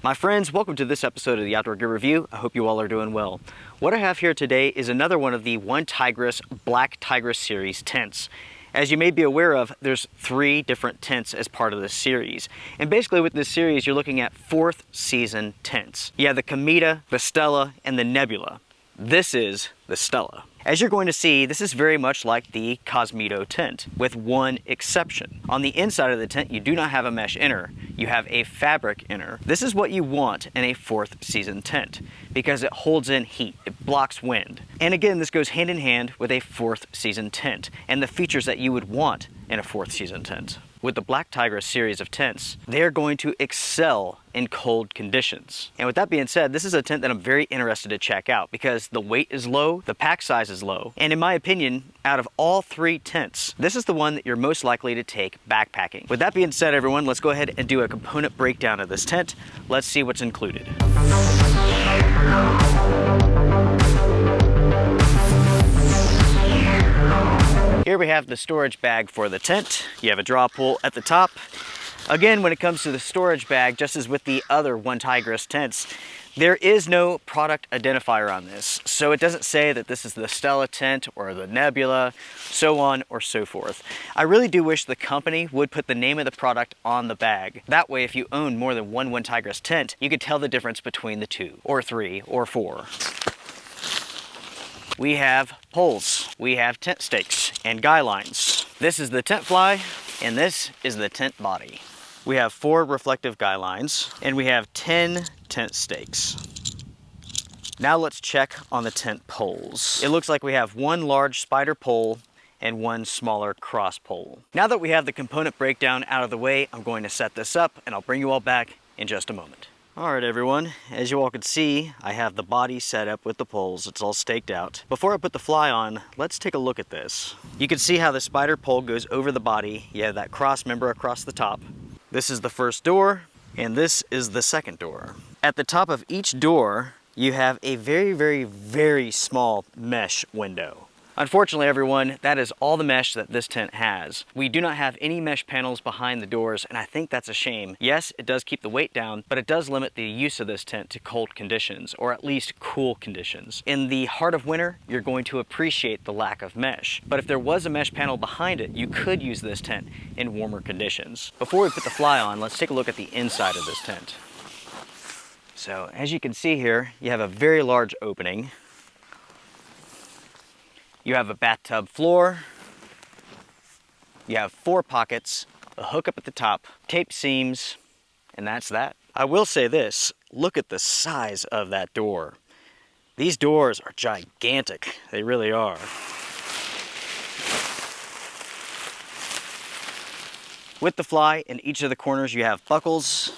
My friends, welcome to this episode of the Outdoor Gear Review. I hope you all are doing well. What I have here today is another one of the OneTigris Black Tigris Series tents. As you may be aware of, there's 3 different tents as part of this series. And basically with this series, you're looking at 4th season tents. You have the Cometa, the Stella, and the Nebula. This is the Stella. As you're going to see, this is very much like the Cosmito tent, with one exception. On the inside of the tent, you do not have a mesh inner, you have a fabric inner. This is what you want in a 4th season tent, because it holds in heat, it blocks wind. And again, this goes hand in hand with a 4th season tent, and the features that you would want in a 4th season tent. With the Black Tigris series of tents, they're going to excel in cold conditions. And with that being said, this is a tent that I'm very interested to check out because the weight is low, the pack size is low, and in my opinion, out of all 3 tents, this is the one that you're most likely to take backpacking. With that being said, everyone, let's go ahead and do a component breakdown of this tent. Let's see what's included. Here we have the storage bag for the tent. You have a draw pull at the top. Again, when it comes to the storage bag, just as with the other OneTigris tents, there is no product identifier on this. So it doesn't say that this is the Stella tent or the Nebula, so on or so forth. I really do wish the company would put the name of the product on the bag. That way, if you own more than one OneTigris tent, you could tell the difference between the 2, or 3, or 4. We have poles, we have tent stakes and guy lines. This is the tent fly, and this is the tent body. We have 4 reflective guy lines, and we have 10 tent stakes. Now let's check on the tent poles. It looks like we have 1 large spider pole and 1 smaller cross pole. Now that we have the component breakdown out of the way, I'm going to set this up, and I'll bring you all back in just a moment. Alright everyone, as you all can see, I have the body set up with the poles. It's all staked out. Before I put the fly on, let's take a look at this. You can see how the spider pole goes over the body. You have that cross member across the top. This is the first door, and this is the second door. At the top of each door, you have a very small mesh window. Unfortunately, everyone, that is all the mesh that this tent has. We do not have any mesh panels behind the doors, and I think that's a shame. Yes, it does keep the weight down, but it does limit the use of this tent to cold conditions, or at least cool conditions. In the heart of winter, you're going to appreciate the lack of mesh. But if there was a mesh panel behind it, you could use this tent in warmer conditions. Before we put the fly on, let's take a look at the inside of this tent. So, as you can see here, you have a very large opening. You have a bathtub floor, you have 4 pockets, a hook up at the top, taped seams, and that's that. I will say this, look at the size of that door. These doors are gigantic, they really are. With the fly, in each of the corners you have buckles,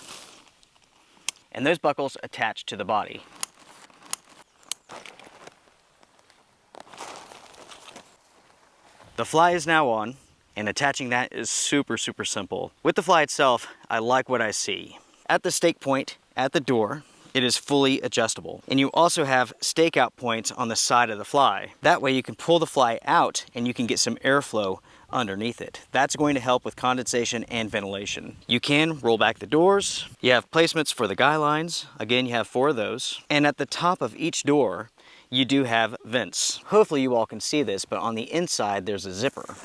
and those buckles attach to the body. The fly is now on, and attaching that is super simple. With the fly itself, I like what I see. At the stake point at the door, it is fully adjustable. And you also have stake out points on the side of the fly. That way you can pull the fly out and you can get some airflow underneath it. That's going to help with condensation and ventilation. You can roll back the doors. You have placements for the guy lines. Again, you have 4 of those. And at the top of each door, you do have vents. Hopefully you all can see this, but on the inside there's a zipper.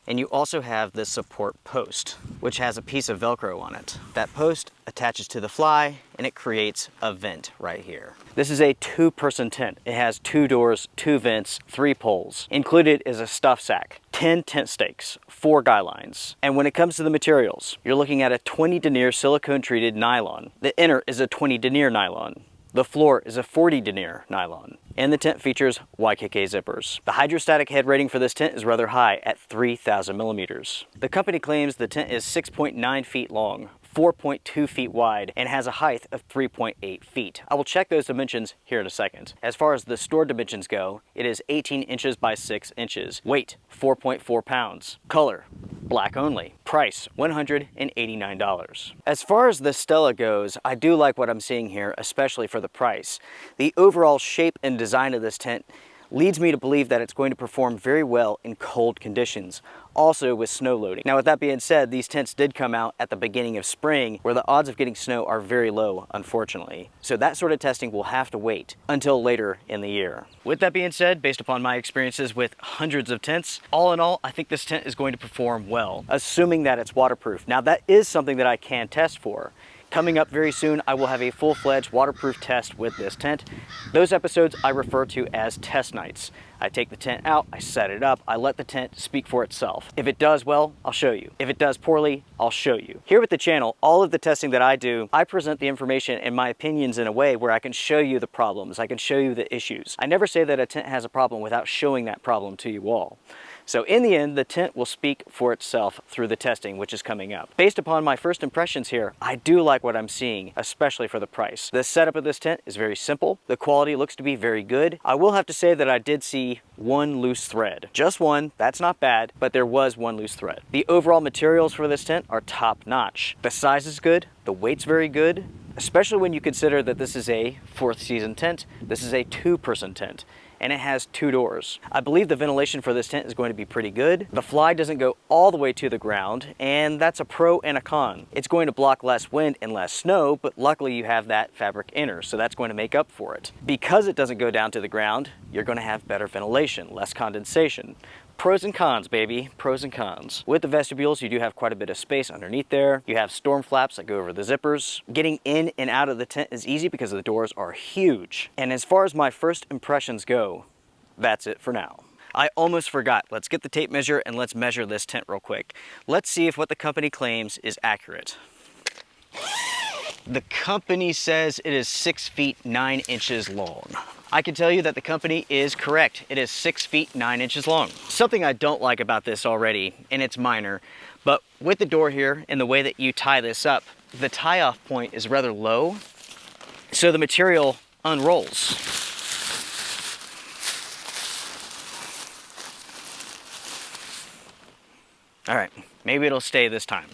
And you also have this support post, which has a piece of Velcro on it. That post attaches to the fly and it creates a vent right here. This is a 2-person tent. It has 2 doors, 2 vents, 3 poles. Included is a stuff sack, 10 tent stakes, 4 guy lines. And when it comes to the materials, you're looking at a 20 denier silicone treated nylon. The inner is a 20 denier nylon. The floor is a 40 denier nylon, and the tent features YKK zippers. The hydrostatic head rating for this tent is rather high at 3,000 millimeters. The company claims the tent is 6.9 feet long, 4.2 feet wide, and has a height of 3.8 feet. I will check those dimensions here in a second. As far as the store dimensions go, it is 18 inches by 6 inches. Weight, 4.4 pounds. Color, black only. Price, $189. As far as the Stella goes, I do like what I'm seeing here, especially for the price. The overall shape and design of this tent leads me to believe that it's going to perform very well in cold conditions, also with snow loading. Now with that being said, these tents did come out at the beginning of spring where the odds of getting snow are very low, unfortunately. So that sort of testing will have to wait until later in the year. With that being said, based upon my experiences with hundreds of tents, all in all, I think this tent is going to perform well, assuming that it's waterproof. Now that is something that I can test for. Coming up very soon, I will have a full-fledged waterproof test with this tent. Those episodes I refer to as test nights. I take the tent out, I set it up, I let the tent speak for itself. If it does well, I'll show you. If it does poorly, I'll show you. Here with the channel, all of the testing that I do, I present the information and my opinions in a way where I can show you the problems, I can show you the issues. I never say that a tent has a problem without showing that problem to you all. So in the end, the tent will speak for itself through the testing, which is coming up. Based upon my first impressions here, I do like what I'm seeing, especially for the price. The setup of this tent is very simple. The quality looks to be very good. I will have to say that I did see one loose thread. Just one, that's not bad, but there was one loose thread. The overall materials for this tent are top notch. The size is good, the weight's very good, especially when you consider that this is a 4th season tent. This is a 2-person tent, and it has 2 doors. I believe the ventilation for this tent is going to be pretty good. The fly doesn't go all the way to the ground, and that's a pro and a con. It's going to block less wind and less snow, but luckily you have that fabric inner, so that's going to make up for it. Because it doesn't go down to the ground, you're going to have better ventilation, less condensation. Pros and cons, baby. Pros and cons. With the vestibules, you do have quite a bit of space underneath there. You have storm flaps that go over the zippers. Getting in and out of the tent is easy because the doors are huge. And as far as my first impressions go, that's it for now. I almost forgot. Let's get the tape measure and let's measure this tent real quick. Let's see if what the company claims is accurate. The company says it is 6 feet 9 inches long. I can tell you that the company is correct. It is 6 feet 9 inches long. Something I don't like about this already, and it's minor, but with the door here and the way that you tie this up, the tie-off point is rather low, so the material unrolls. All right, maybe it'll stay this time.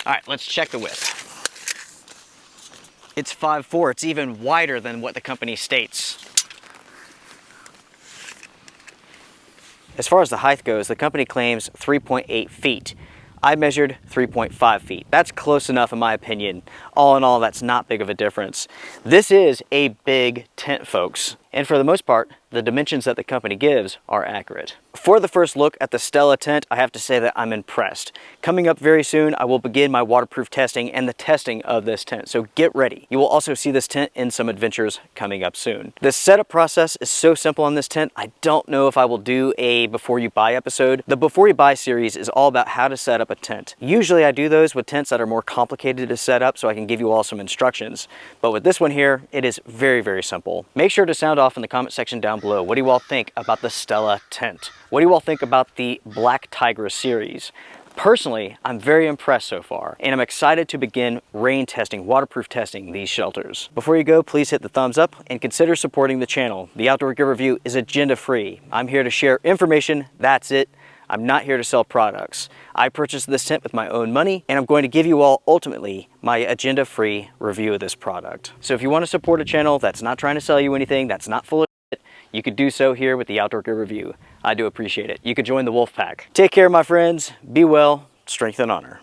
All right, let's check the width. It's 5'4". It's even wider than what the company states. As far as the height goes, the company claims 3.8 feet. I measured 3.5 feet. That's close enough in my opinion. All in all, that's not big of a difference. This is a big tent, folks. And for the most part, the dimensions that the company gives are accurate. For the first look at the Stella tent, I have to say that I'm impressed. Coming up very soon, I will begin my waterproof testing and the testing of this tent, so get ready. You will also see this tent in some adventures coming up soon. The setup process is so simple on this tent, I don't know if I will do a before you buy episode. The before you buy series is all about how to set up a tent. Usually I do those with tents that are more complicated to set up so I can give you all some instructions. But with this one here, it is very, very simple. Make sure to sound off in the comment section down below. What do you all think about the Stella tent? What do you all think about the Black Tigris Series? Personally, I'm very impressed so far, and I'm excited to begin rain testing, waterproof testing these shelters. Before you go, please hit the thumbs up and consider supporting the channel. The Outdoor Gear Review is agenda-free. I'm here to share information, that's it. I'm not here to sell products. I purchased this tent with my own money, and I'm going to give you all, ultimately, my agenda-free review of this product. So if you want to support a channel that's not trying to sell you anything, that's not full of shit, you could do so here with the Outdoor Gear Review. I do appreciate it. You could join the wolf pack. Take care, my friends. Be well. Strength and honor.